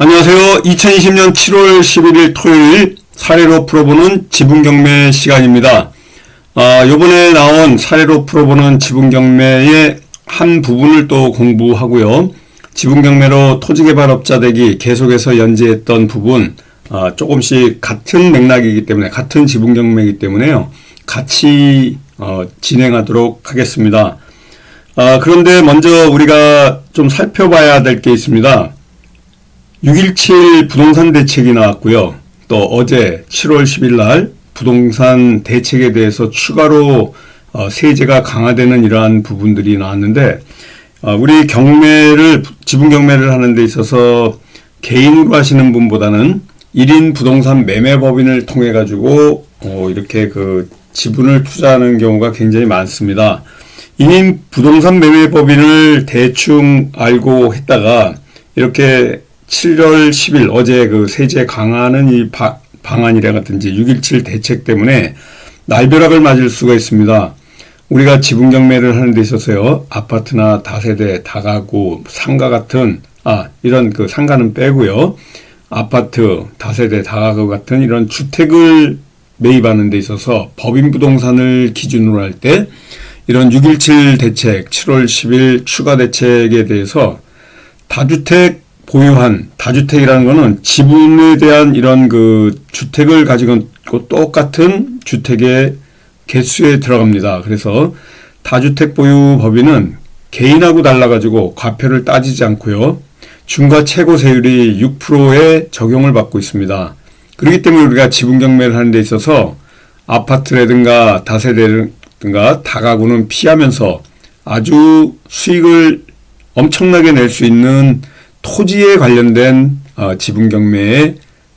안녕하세요. 2020년 7월 11일 토요일 사례로 풀어보는 지분경매 시간입니다. 요번에 나온 사례로 풀어보는 지분경매의 한 부분을 또 공부하고요. 지분경매로 토지개발업자 되기 계속해서 연재했던 부분 조금씩 같은 맥락이기 때문에 같은 지분경매이기 때문에요. 같이 진행하도록 하겠습니다. 그런데 먼저 우리가 좀 살펴봐야 될 게 있습니다. 6.17 부동산 대책이 나왔고요. 또 어제 7월 10일 날 부동산 대책에 대해서 추가로 세제가 강화되는 이러한 부분들이 나왔는데 우리 지분 경매를 하는 데 있어서 개인으로 하시는 분보다는 1인 부동산 매매법인을 통해 가지고 이렇게 그 지분을 투자하는 경우가 굉장히 많습니다. 1인 부동산 매매법인을 대충 알고 했다가 이렇게 7월 10일 어제 그 세제 강화하는 이 방안이라든지 6.17 대책 때문에 날벼락을 맞을 수가 있습니다. 우리가 지분 경매를 하는 데 있어서요. 아파트나 다세대, 다가구, 상가 같은 이런 그 상가는 빼고요. 아파트, 다세대, 다가구 같은 이런 주택을 매입하는 데 있어서 법인 부동산을 기준으로 할 때 이런 6.17 대책, 7월 10일 추가 대책에 대해서 다주택 보유한 다주택이라는 것은 지분에 대한 이런 그 주택을 가지고 똑같은 주택의 개수에 들어갑니다. 그래서 다주택 보유 법인은 개인하고 달라가지고 과표를 따지지 않고요. 중과 최고 세율이 6%에 적용을 받고 있습니다. 그렇기 때문에 우리가 지분 경매를 하는 데 있어서 아파트라든가 다세대라든가 다가구는 피하면서 아주 수익을 엄청나게 낼 수 있는 토지에 관련된 지분 경매의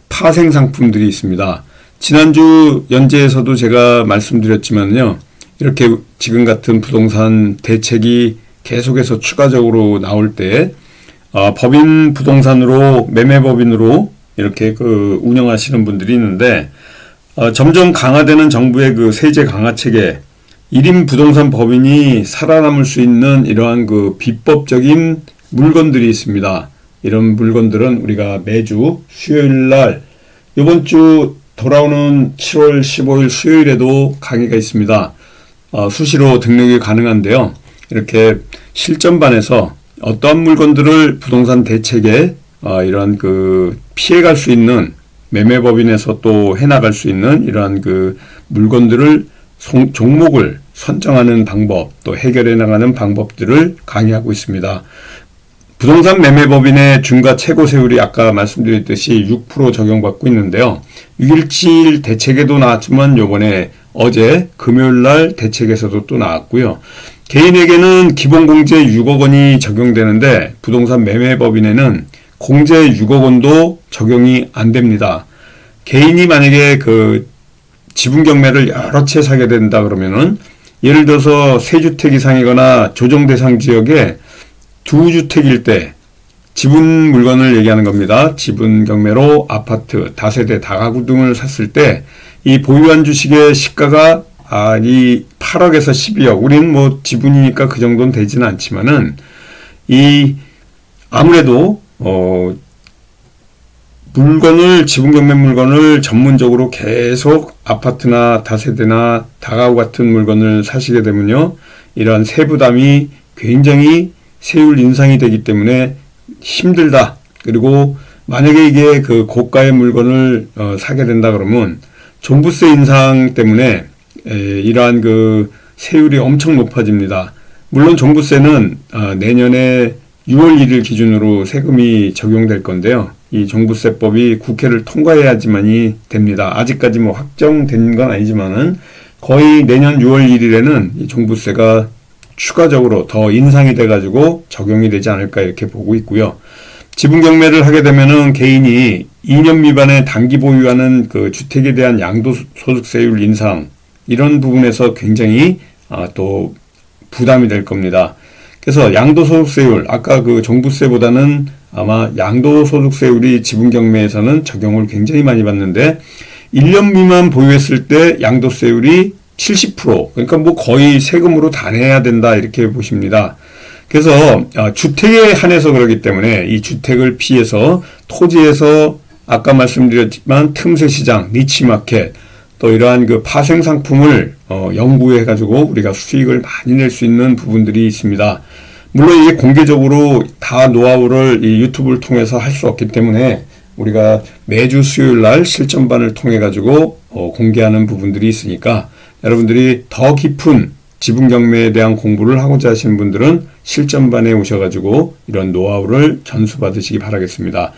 파생 상품들이 있습니다. 지난주 연재에서도 제가 말씀드렸지만요. 이렇게 지금 같은 부동산 대책이 계속해서 추가적으로 나올 때 법인 부동산으로 매매법인으로 이렇게 그 운영하시는 분들이 있는데 점점 강화되는 정부의 그 세제 강화책에 1인 부동산 법인이 살아남을 수 있는 이러한 그 비법적인 물건들이 있습니다. 이런 물건들은 우리가 매주 수요일 날 이번 주 돌아오는 7월 15일 수요일에도 강의가 있습니다. 수시로 등록이 가능한데요. 이렇게 실전반에서 어떠한 물건들을 부동산 대책에 이런 그 피해갈 수 있는 매매법인에서 또 해나갈 수 있는 이러한 그 물건들을 종목을 선정하는 방법 또 해결해 나가는 방법들을 강의하고 있습니다. 부동산 매매법인의 중과 최고 세율이 아까 말씀드렸듯이 6% 적용받고 있는데요. 6.17 대책에도 나왔지만 요번에 어제 금요일 날 대책에서도 또 나왔고요. 개인에게는 기본공제 6억 원이 적용되는데 부동산 매매법인에는 공제 6억 원도 적용이 안 됩니다. 개인이 만약에 그 지분 경매를 여러 채 사게 된다 그러면은 예를 들어서 3주택 이상이거나 조정 대상 지역에 2주택일 때 지분 물건을 얘기하는 겁니다. 지분 경매로 아파트, 다세대, 다가구 등을 샀을 때 이 보유한 주식의 시가가 이 8억에서 12억. 우리는 뭐 지분이니까 그 정도는 되지는 않지만은 이 아무래도 지분 경매 물건을 전문적으로 계속 아파트나 다세대나 다가구 같은 물건을 사시게 되면요. 이러한 세부담이 굉장히 세율 인상이 되기 때문에 힘들다. 그리고 만약에 이게 그 고가의 물건을 사게 된다 그러면 종부세 인상 때문에 이러한 그 세율이 엄청 높아집니다. 물론 종부세는 내년에 6월 1일 기준으로 세금이 적용될 건데요. 이 종부세법이 국회를 통과해야지만이 됩니다. 아직까지 뭐 확정된 건 아니지만은 거의 내년 6월 1일에는 이 종부세가 추가적으로 더 인상이 돼가지고 적용이 되지 않을까 이렇게 보고 있고요. 지분 경매를 하게 되면은 개인이 2년 미만의 단기 보유하는 그 주택에 대한 양도소득세율 인상 이런 부분에서 굉장히 또 부담이 될 겁니다. 그래서 양도소득세율 아까 그 종부세보다는 아마 양도소득세율이 지분 경매에서는 적용을 굉장히 많이 받는데 1년 미만 보유했을 때 양도세율이 70% 그러니까 뭐 거의 세금으로 다 내야 된다 이렇게 보십니다. 그래서 주택에 한해서 그렇기 때문에 이 주택을 피해서 토지에서 아까 말씀드렸지만 틈새 시장, 니치마켓 또 이러한 그 파생 상품을 연구해 가지고 우리가 수익을 많이 낼 수 있는 부분들이 있습니다. 물론 이게 공개적으로 다 노하우를 이 유튜브를 통해서 할 수 없기 때문에 우리가 매주 수요일 날 실전반을 통해 가지고 공개하는 부분들이 있으니까 여러분들이 더 깊은 지분 경매에 대한 공부를 하고자 하시는 분들은 실전반에 오셔가지고 이런 노하우를 전수받으시기 바라겠습니다.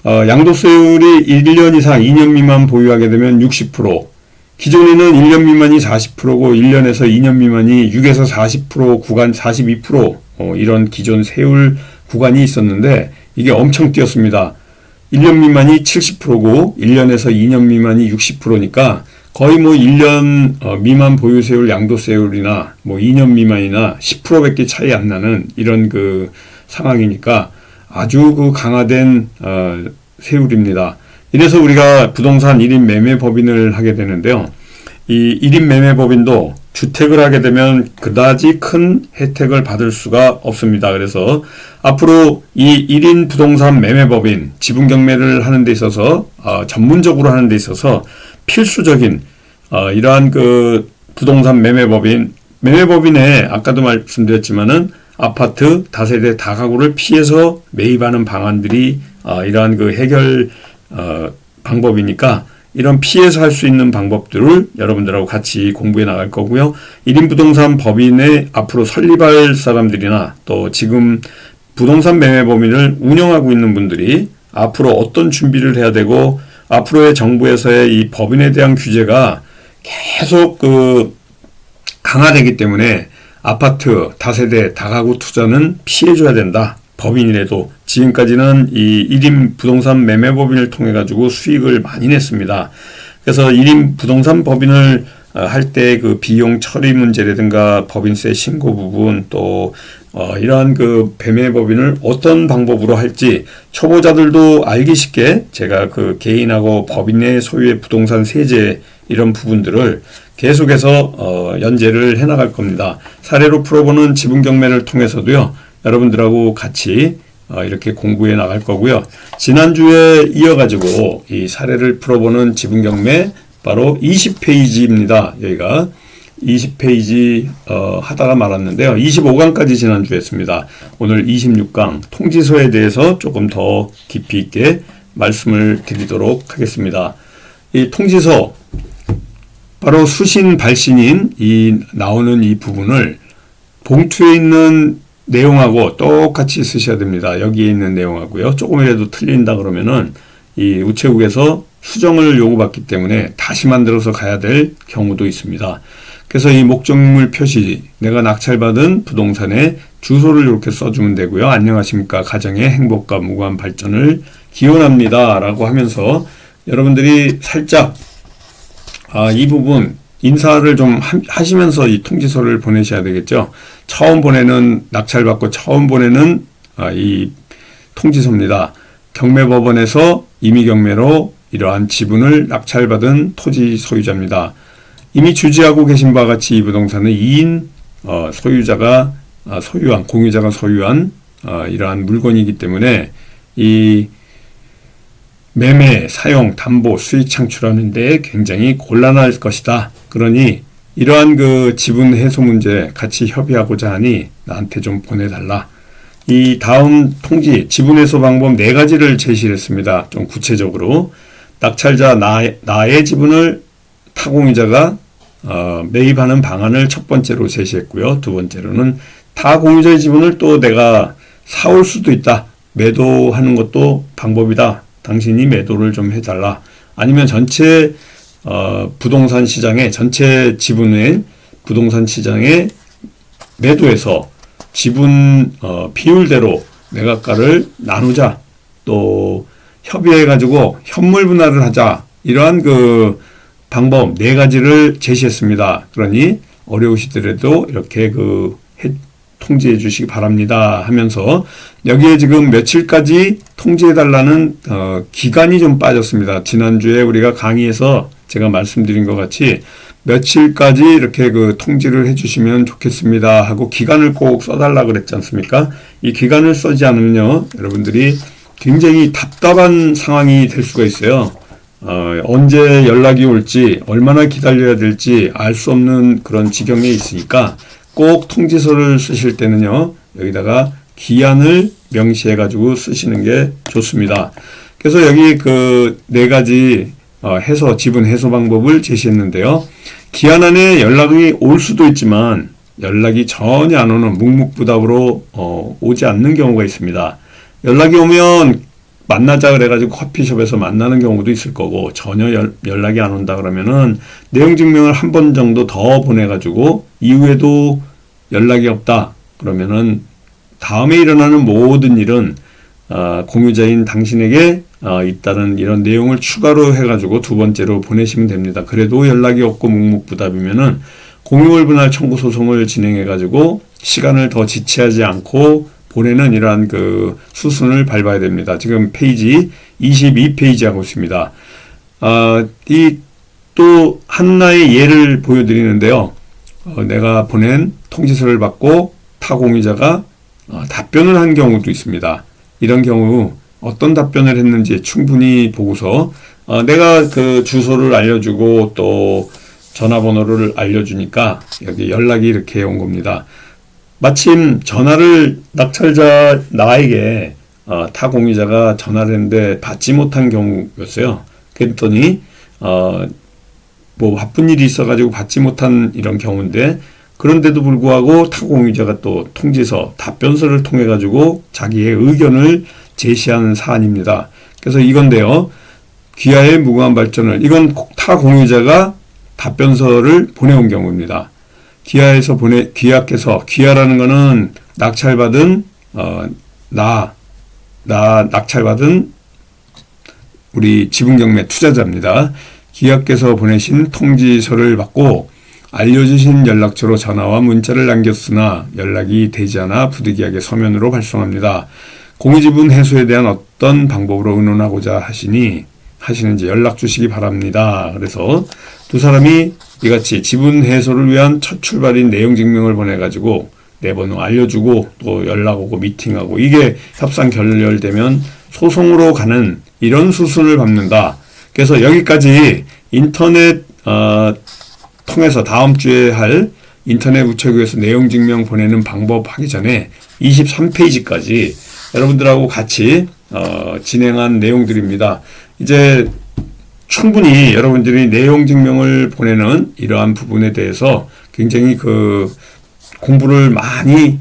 양도세율이 1년 이상 2년 미만 보유하게 되면 60%, 기존에는 1년 미만이 40%고 1년에서 2년 미만이 6에서 40% 구간 42% 이런 기존 세율 구간이 있었는데 이게 엄청 뛰었습니다. 1년 미만이 70%고 1년에서 2년 미만이 60%니까 거의 뭐 1년 미만 보유세율 양도세율이나 뭐 2년 미만이나 10%밖에 차이 안 나는 이런 그 상황이니까 아주 그 강화된 세율입니다. 이래서 우리가 부동산 1인 매매 법인을 하게 되는데요. 이 1인 매매 법인도 주택을 하게 되면 그다지 큰 혜택을 받을 수가 없습니다. 그래서 앞으로 이 1인 부동산 매매 법인 지분 경매를 하는 데 있어서 전문적으로 하는 데 있어서 필수적인 이러한 그 부동산 매매법인에 아까도 말씀드렸지만은 아파트, 다세대, 다가구를 피해서 매입하는 방안들이 이러한 그 해결 방법이니까 이런 피해서 할 수 있는 방법들을 여러분들하고 같이 공부해 나갈 거고요. 1인 부동산 법인에 앞으로 설립할 사람들이나 또 지금 부동산 매매 법인을 운영하고 있는 분들이 앞으로 어떤 준비를 해야 되고 앞으로의 정부에서의 이 법인에 대한 규제가 계속 강화되기 때문에 아파트, 다세대, 다가구 투자는 피해줘야 된다. 법인이라도 지금까지는 이 1인 부동산 매매법인을 통해 가지고 수익을 많이 냈습니다. 그래서 1인 부동산 법인을 할 때 그 비용 처리 문제라든가 법인세 신고 부분 또 이러한 그 매매법인을 어떤 방법으로 할지 초보자들도 알기 쉽게 제가 그 개인하고 법인의 소유의 부동산 세제 이런 부분들을 계속해서 연재를 해나갈 겁니다. 사례로 풀어보는 지분 경매를 통해서도요. 여러분들하고 같이 이렇게 공부해 나갈 거고요. 지난주에 이어가지고 이 사례를 풀어보는 지분 경매 바로 20페이지입니다. 여기가 20페이지 하다가 말았는데요. 25강까지 지난주에 했습니다. 오늘 26강 통지서에 대해서 조금 더 깊이 있게 말씀을 드리도록 하겠습니다. 이 통지서 바로 수신 발신인 이 나오는 이 부분을 봉투에 있는 내용하고 똑같이 쓰셔야 됩니다. 여기에 있는 내용하고요. 조금이라도 틀린다 그러면은 이 우체국에서 수정을 요구받기 때문에 다시 만들어서 가야 될 경우도 있습니다. 그래서 이 목적물 표시, 내가 낙찰받은 부동산에 주소를 이렇게 써주면 되고요. 안녕하십니까. 가정의 행복과 무고한 발전을 기원합니다. 라고 하면서 여러분들이 살짝 이 부분 인사를 좀 하시면서 이 통지서를 보내셔야 되겠죠. 처음 보내는 낙찰받고 처음 보내는 이 통지서입니다. 경매법원에서 임의경매로 이러한 지분을 낙찰받은 토지 소유자입니다. 이미 주지하고 계신 바와 같이 이 부동산은 2인 소유자가 공유자가 소유한 이러한 물건이기 때문에 이 매매, 사용, 담보, 수익 창출하는 데 굉장히 곤란할 것이다. 그러니 이러한 그 지분 해소 문제 같이 협의하고자 하니 나한테 좀 보내달라. 이 다음 통지 지분 해소 방법 4가지를 제시를 했습니다. 좀 구체적으로 낙찰자 나의 지분을 타공유자가 매입하는 방안을 첫 번째로 제시했고요. 두 번째로는 타공유자의 지분을 또 내가 사올 수도 있다. 매도하는 것도 방법이다. 당신이 매도를 좀 해달라. 아니면 전체 부동산 시장에 전체 지분의 부동산 시장에 매도해서 지분 비율대로 매각가를 나누자. 또 협의해가지고 현물 분할을 하자. 이러한 그 방법 4가지를 제시했습니다. 그러니 어려우시더라도 이렇게 통지해 주시기 바랍니다 하면서 여기에 지금 며칠까지 통지해 달라는 기간이 좀 빠졌습니다. 지난주에 우리가 강의에서 제가 말씀드린 것 같이 며칠까지 이렇게 그 통지를 해주시면 좋겠습니다 하고 기간을 꼭 써달라 그랬지 않습니까? 이 기간을 쓰지 않으면요, 여러분들이 굉장히 답답한 상황이 될 수가 있어요. 언제 연락이 올지, 얼마나 기다려야 될지 알 수 없는 그런 지경에 있으니까 꼭 통지서를 쓰실 때는요, 여기다가 기한을 명시해가지고 쓰시는 게 좋습니다. 그래서 여기 그 4가지 지분 해소 방법을 제시했는데요. 기한 안에 연락이 올 수도 있지만 연락이 전혀 안 오는 묵묵부답으로 오지 않는 경우가 있습니다. 연락이 오면 만나자 그래가지고 커피숍에서 만나는 경우도 있을 거고, 전혀 연락이 안 온다 그러면은 내용 증명을 한 번 정도 더 보내가지고 이후에도 연락이 없다 그러면은 다음에 일어나는 모든 일은 공유자인 당신에게 있다는 이런 내용을 추가로 해가지고 2번째로 보내시면 됩니다. 그래도 연락이 없고 묵묵부답이면은 공유물 분할 청구 소송을 진행해가지고 시간을 더 지체하지 않고 보내는 이러한 그 수순을 밟아야 됩니다. 지금 페이지 22페이지 하고 있습니다. 이 또 하나의 예를 보여드리는데요. 내가 보낸 통지서를 받고 타 공유자가 답변을 한 경우도 있습니다. 이런 경우 어떤 답변을 했는지 충분히 보고서 내가 그 주소를 알려주고 또 전화번호를 알려주니까 여기 연락이 이렇게 온 겁니다. 마침 전화를 낙찰자 나에게 타 공유자가 전화를 했는데 받지 못한 경우였어요. 그랬더니 뭐 바쁜 일이 있어가지고 받지 못한 이런 경우인데, 그런데도 불구하고 타 공유자가 또 통지서, 답변서를 통해 가지고 자기의 의견을 제시하는 사안입니다. 그래서 이건데요, 귀하의 무궁한 발전을, 이건 타 공유자가 답변서를 보내온 경우입니다. 귀하라는 거는 낙찰받은 낙찰받은 우리 지분경매 투자자입니다. 귀하께서 보내신 통지서를 받고 알려주신 연락처로 전화와 문자를 남겼으나 연락이 되지 않아 부득이하게 서면으로 발송합니다. 공유지분 해소에 대한 어떤 방법으로 의논하고자 하시는지 연락 주시기 바랍니다. 그래서 두 사람이 이같이 지분 해소를 위한 첫 출발인 내용 증명을 보내가지고 내 번호 알려주고 또 연락 오고 미팅하고, 이게 협상 결렬되면 소송으로 가는 이런 수순을 밟는다. 그래서 여기까지 인터넷 통해서 다음 주에 할 인터넷 우체국에서 내용 증명 보내는 방법 하기 전에 23페이지까지 여러분들하고 같이 진행한 내용들입니다. 이제 충분히 여러분들이 내용 증명을 보내는 이러한 부분에 대해서 굉장히 그 공부를 많이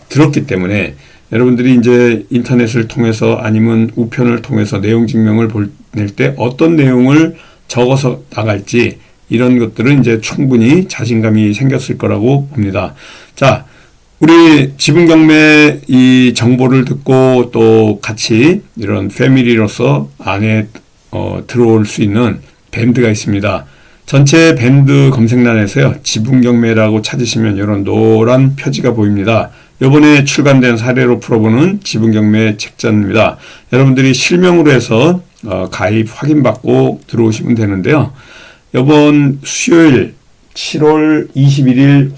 들었기 때문에 여러분들이 이제 인터넷을 통해서 아니면 우편을 통해서 내용 증명을 보낼 때 어떤 내용을 적어서 나갈지, 이런 것들은 이제 충분히 자신감이 생겼을 거라고 봅니다. 자, 우리 지분경매 이 정보를 듣고 또 같이 이런 패밀리로서 안에 들어올 수 있는 밴드가 있습니다. 전체 밴드 검색란에서요, 지분경매라고 찾으시면 이런 노란 표지가 보입니다. 이번에 출간된 사례로 풀어보는 지분경매 책자입니다. 여러분들이 실명으로 해서 가입 확인받고 들어오시면 되는데요. 이번 수요일 7월 21일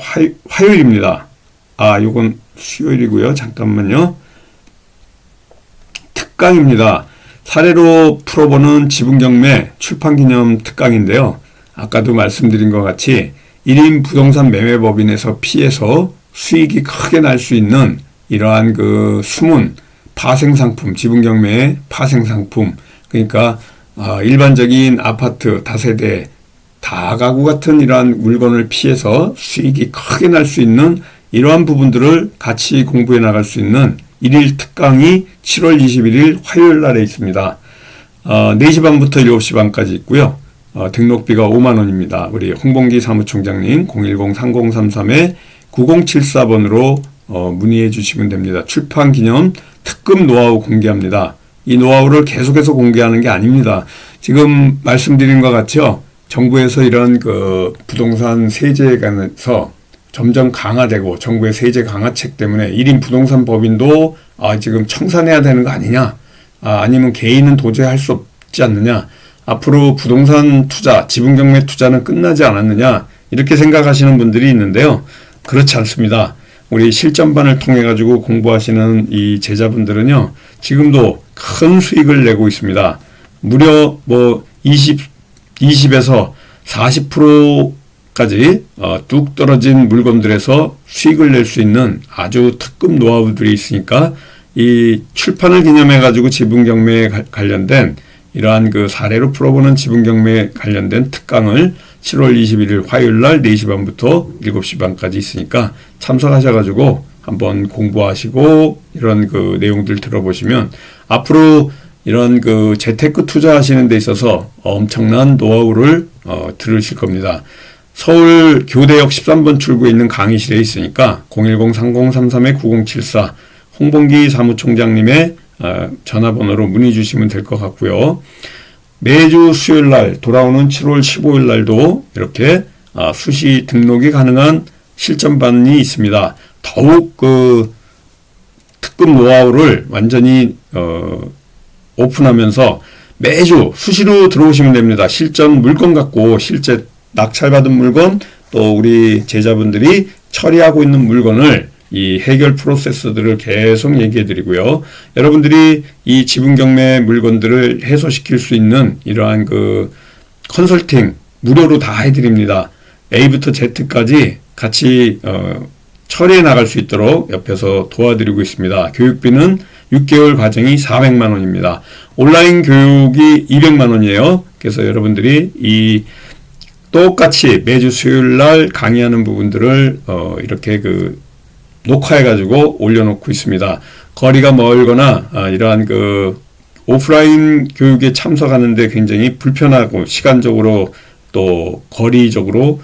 화요일입니다. 요건 수요일이고요. 잠깐만요. 특강입니다. 사례로 풀어보는 지분경매 출판기념 특강인데요. 아까도 말씀드린 것 같이 1인 부동산 매매법인에서 피해서 수익이 크게 날 수 있는 이러한 그 숨은 파생상품, 지분경매의 파생상품, 그러니까 일반적인 아파트, 다세대, 다가구 같은 이러한 물건을 피해서 수익이 크게 날 수 있는 이러한 부분들을 같이 공부해 나갈 수 있는 1일 특강이 7월 21일 화요일 날에 있습니다. 4시 반부터 7시 반까지 있고요. 등록비가 5만 원입니다. 우리 홍봉기 사무총장님 010-3033-9074번으로 문의해 주시면 됩니다. 출판 기념 특급 노하우 공개합니다. 이 노하우를 계속해서 공개하는 게 아닙니다. 지금 말씀드린 것 같죠? 정부에서 이런 그 부동산 세제에 관해서 점점 강화되고, 정부의 세제 강화책 때문에 1인 부동산 법인도 지금 청산해야 되는 거 아니냐, 아니면 개인은 도저히 할 수 없지 않느냐, 앞으로 부동산 투자, 지분 경매 투자는 끝나지 않았느냐 이렇게 생각하시는 분들이 있는데요. 그렇지 않습니다. 우리 실전반을 통해 가지고 공부하시는 이 제자분들은요, 지금도 큰 수익을 내고 있습니다. 무려 뭐 20에서 40%까지 뚝 떨어진 물건들에서 수익을 낼 수 있는 아주 특급 노하우들이 있으니까 이 출판을 기념해 가지고 지분 경매에 관련된 이러한 그 사례로 풀어보는 지분 경매에 관련된 특강을 7월 21일 화요일 날 4시 반부터 7시 반까지 있으니까 참석하셔가지고 한번 공부하시고 이런 그 내용들 들어보시면 앞으로 이런 그 재테크 투자하시는 데 있어서 엄청난 노하우를 들으실 겁니다. 서울 교대역 13번 출구에 있는 강의실에 있으니까 010-3033-9074 홍범기 사무총장님의 전화번호로 문의 주시면 될 것 같고요. 매주 수요일 날 돌아오는 7월 15일 날도 이렇게 수시 등록이 가능한 실전반이 있습니다. 더욱 그 특급 노하우를 완전히 오픈하면서 매주 수시로 들어오시면 됩니다. 실전 물건 갖고 실제 낙찰받은 물건 또 우리 제자분들이 처리하고 있는 물건을 이 해결 프로세스들을 계속 얘기해 드리고요. 여러분들이 이 지분 경매 물건들을 해소시킬 수 있는 이러한 그 컨설팅 무료로 다 해드립니다. A부터 Z까지 같이 처리해 나갈 수 있도록 옆에서 도와드리고 있습니다. 교육비는 6개월 과정이 400만 원입니다. 온라인 교육이 200만 원이에요. 그래서 여러분들이 이 똑같이 매주 수요일 날 강의하는 부분들을 이렇게 그 녹화해가지고 올려놓고 있습니다. 거리가 멀거나 이러한 그 오프라인 교육에 참석하는데 굉장히 불편하고 시간적으로 또 거리적으로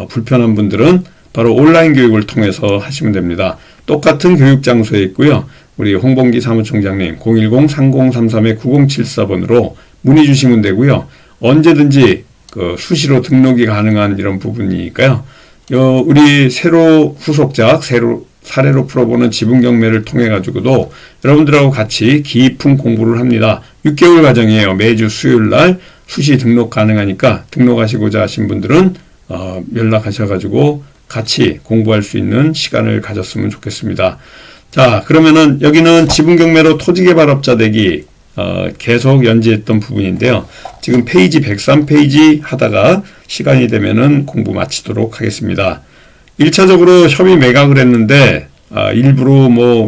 불편한 분들은 바로 온라인 교육을 통해서 하시면 됩니다. 똑같은 교육 장소에 있고요. 우리 홍범기 사무총장님 010-3033-9074번으로 문의 주시면 되고요. 언제든지 그 수시로 등록이 가능한 이런 부분이니까요. 우리 새로 후속작, 사례로 풀어보는 지분 경매를 통해 가지고도 여러분들하고 같이 깊은 공부를 합니다. 6개월 과정이에요. 매주 수요일 날 수시 등록 가능하니까 등록하시고자 하신 분들은 연락하셔가지고 같이 공부할 수 있는 시간을 가졌으면 좋겠습니다. 자, 그러면은 여기는 지분 경매로 토지 개발업자 되기 계속 연재했던 부분인데요. 지금 페이지 103페이지 하다가 시간이 되면은 공부 마치도록 하겠습니다. 1차적으로 협의 매각을 했는데 일부러 뭐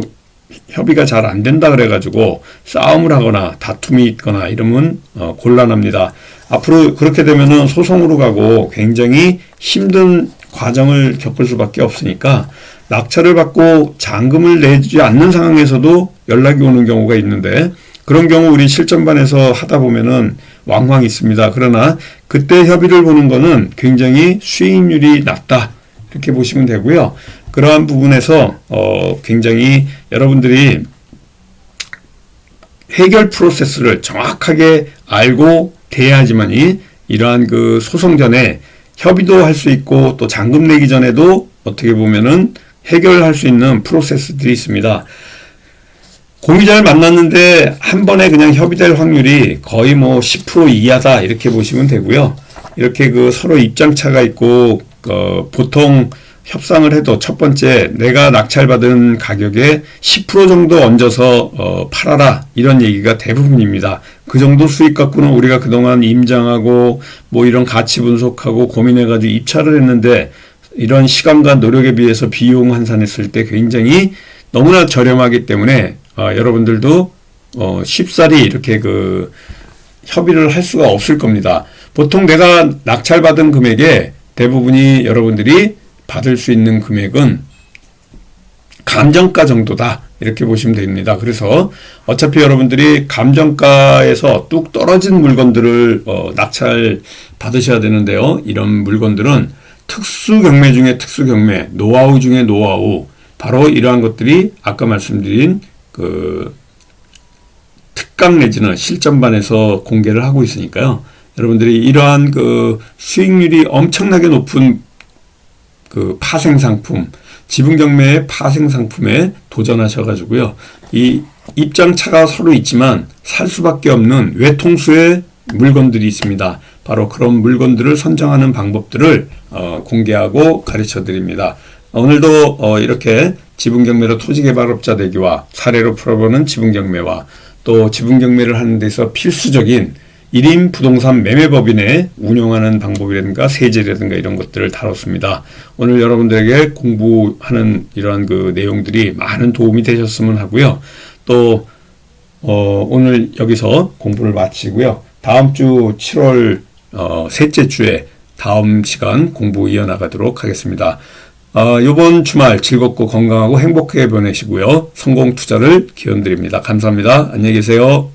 협의가 잘 안 된다 그래가지고 싸움을 하거나 다툼이 있거나 이러면 곤란합니다. 앞으로 그렇게 되면은 소송으로 가고 굉장히 힘든 과정을 겪을 수밖에 없으니까 낙찰을 받고 잔금을 내지 않는 상황에서도 연락이 오는 경우가 있는데 그런 경우 우리 실전반에서 하다 보면은 왕왕 있습니다. 그러나 그때 협의를 보는 거는 굉장히 수익률이 낮다. 이렇게 보시면 되고요. 그러한 부분에서 굉장히 여러분들이 해결 프로세스를 정확하게 알고 돼야지만이 이러한 그 소송 전에 협의도 할 수 있고 또 잔금 내기 전에도 어떻게 보면은 해결할 수 있는 프로세스들이 있습니다. 공유자를 만났는데 한 번에 그냥 협의될 확률이 거의 뭐 10% 이하다 이렇게 보시면 되고요. 이렇게 그 서로 입장차가 있고 보통 협상을 해도 첫 번째 내가 낙찰받은 가격에 10% 정도 얹어서 팔아라 이런 얘기가 대부분입니다. 그 정도 수익 갖고는 우리가 그동안 임장하고 뭐 이런 가치 분석하고 고민해가지고 입찰을 했는데 이런 시간과 노력에 비해서 비용 환산했을 때 굉장히 너무나 저렴하기 때문에 여러분들도 쉽사리 이렇게 그 협의를 할 수가 없을 겁니다. 보통 내가 낙찰받은 금액에 대부분이 여러분들이 받을 수 있는 금액은 감정가 정도다 이렇게 보시면 됩니다. 그래서 어차피 여러분들이 감정가에서 뚝 떨어진 물건들을 낙찰 받으셔야 되는데요. 이런 물건들은 특수 경매 중에 특수 경매, 노하우 중에 노하우, 바로 이러한 것들이 아까 말씀드린 그 특강 내지는 실전반에서 공개를 하고 있으니까요. 여러분들이 이러한 그 수익률이 엄청나게 높은 그 파생 상품, 지분 경매의 파생 상품에 도전하셔가지고요. 이 입장차가 서로 있지만 살 수밖에 없는 외통수의 물건들이 있습니다. 바로 그런 물건들을 선정하는 방법들을 공개하고 가르쳐 드립니다. 오늘도 이렇게 지분경매로 토지개발업자 되기와 사례로 풀어보는 지분경매와 또 지분경매를 하는 데서 필수적인 1인 부동산 매매법인에 운영하는 방법이라든가 세제라든가 이런 것들을 다뤘습니다. 오늘 여러분들에게 공부하는 이러한 그 내용들이 많은 도움이 되셨으면 하고요. 또 오늘 여기서 공부를 마치고요. 다음 주 7월 셋째 주에 다음 시간 공부 이어나가도록 하겠습니다. 이번 주말 즐겁고 건강하고 행복하게 보내시고요. 성공 투자를 기원드립니다. 감사합니다. 안녕히 계세요.